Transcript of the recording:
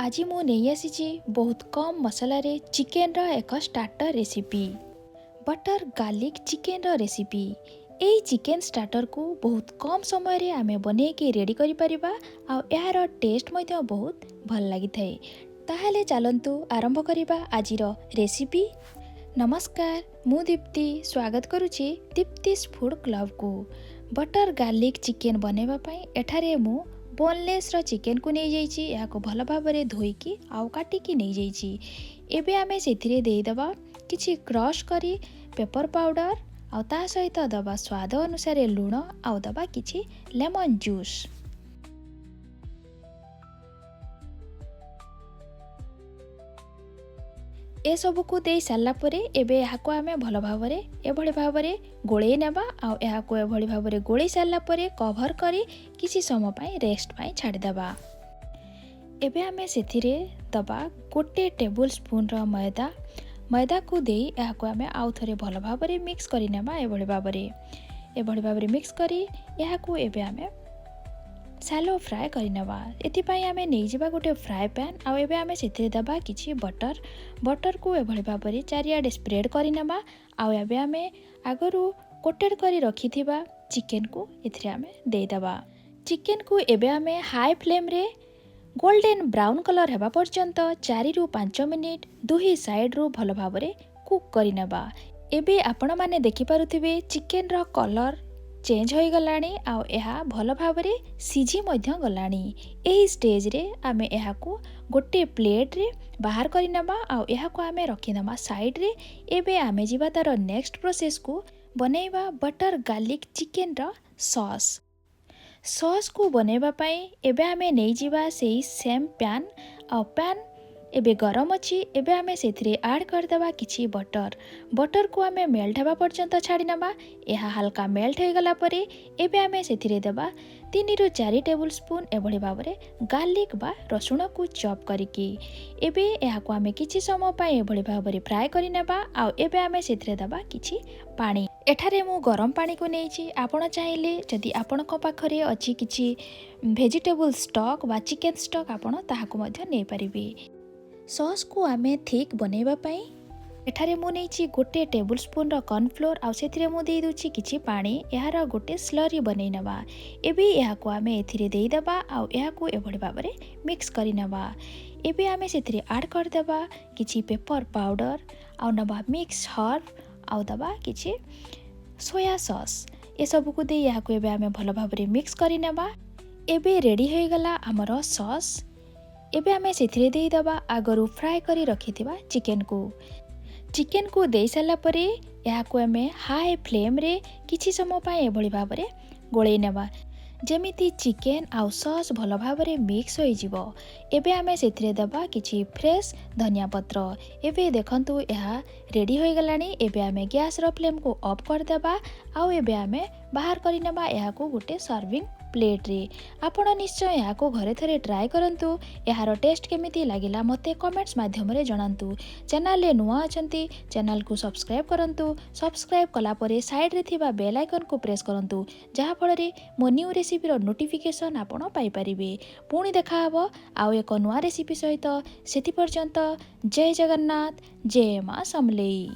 आज मु नहीं आसी बहुत कम मसला रे चिकेन रो एक starter recipe butter garlic chicken रो रेसिपी। यही चिकेन स्टार्टर को बहुत कम समय रे आमे बने के रेडी करि परिबा आ यार टेस्ट मध्य बहुत भल लागि थाए। ताहाले चलंतु आरंभ करिबा आजिर रेसिपी। नमस्कार, मु दीप्ति स्वागत करुछि दीप्तिस फूड क्लब को। बटर गार्लिक चिकेन बनेबा पई एठारे मु बोनलेस रो चिकेन को नहीं जाइछि। या को भल भाबरे धोईकी आउ काटिकी नहीं जाइछि। एबे आमे सेथिरे देई दबा किछि क्रश करी पेपर पाउडर आउ ता सहित दबा स्वाद अनुसार लूण आउ दबा किछि लेमन जूस। ए सबु को दे सारा परे एबे याको आमे भल भाबरे एभଳି भाबरे गोळेई नेबा आउ याको एभଳି भाबरे गोळेई सारा परे कवर करी किछि समय पई रेस्ट पई छाडी देबा। एबे आमे सेथिरे दबा गोटे टेबल स्पून रो मैदा को देई याको आमे आउ थरे भल भाबरे मिक्स करी नेबा। एभଳି भाबरे मिक्स करी याको एबे आमे सालो फ्राए करी नेबा। एथि पई आमे नै जिबा गोटे फ्राए पैन आउ एबे आमे सेथिरे दबा किछि बटर को एभଳି भाबरे चारियाडे स्प्रेड करी नेबा। आउ एबे आमे आगरु कोटेड करी रखिथिबा चिकेन को एथिरे आमे देई दबा। चिकेन को एबे आमे हाई फ्लेम रे गोल्डन ब्राउन कलर हेबा पर्यंत 4 रु 5 मिनिट दुही साइड रु भल भाबरे कुक करी नेबा। एबे आपण माने देखि पारुथिबे चिकेन रो कलर चेंज होई गलानी आउ एहा भल भाबरे सिझी मध्य गलानी। एही स्टेज रे आमे एहा को गोटे प्लेट रे बाहर करी नेबा आउ एहा को आमे रखि देबा साइड रे। एबे आमे जिबा तार नेक्स्ट प्रोसेस को बनेबा बटर गार्लिक चिकेन रो सॉस को बनेबा पई एबे आमे नै जिबा सेही सेम पैन एबे गरम अछि। एबे आमे सेथिरे ऐड कर देबा किछि बटर को आमे मेल्ट हेबा पर्यंत छाडी नेबा। एहा हल्का मेल्ट हो गला परे एबे आमे सेथिरे देबा 3 रु 4 टेबल स्पून एभଳି भाबरे गार्लिक बा रसुण को चॉप करिकी। एबे एहा को आमे किछि समय पई एभଳି भाबरे फ्राई करि नेबा। आउ एबे आमे सेथिरे देबा किछि पानी। एठारे मु गरम पानी को नेछि। आपण चाहिले जदि आपण को पाखरे अछि किछि वेजिटेबल स्टॉक बा चिकेन स्टॉक आपण ताहाको मध्य नै परिबे। सॉस को आमे थिक बनेबा पई एठारे मु नेछि गोटे टेबल स्पून रो cornflour आउ सेथिरे मु देई दुछि किछि पानी। एहार गोटे स्लरी बनै नेबा। एबे एहा को आमे एथिरे देई देबा आउ एहा को एभଳି भाबरे मिक्स करि नेबा। एबे आमे सेथिरे ऐड कर देबा किछि पेपर पाउडर आउ नबा मिक्स हर्ब आउ दबा किछि सोया सॉस। ए सब को देई एहा को एबे आमे भल भाबरे मिक्स करि नेबा। एबे रेडी होई गला हमरो सॉस। एबे आमे सेथिरे देई दबा आगरु फ्राई करी रखिथिबा चिकेन को देई साला परे या को आमे हाई फ्लेम रे किछि समय पई एभଳି भाबरे गोळेई नेबा जेमिति चिकेन आउ सॉस भल भाबरे मिक्स होई जिवो। एबे आमे सेथिरे दबा किछि फ्रेश धनिया पत्र। एबे देखंतु एहा रेडी होई गलानी। एबे आमे गैस रो फ्लेम को ऑफ कर देबा आउ एबे आमे बाहर करि नेबा एहा को गोटे सर्विंग प्लेट रे। आपण निश्चय या को घरे थरे ट्राई करंतु। एहार टेस्ट केमिति लागिला मते कमेंट्स माध्यम रे जणांतु। चैनल ले नुआ अछंती चैनल को सब्सक्राइब करंतु। सब्सक्राइब कला परे साइड रे थिबा बेल आइकन को प्रेस करंतु जहा फल रे मो न्यू रेसिपी रो नोटिफिकेशन आपण पाई परिबे। पुणी देखा हबो आउ एक नुआ रेसिपी सहित। सेति पर्यंत जय जगन्नाथ, जय मां समलेई।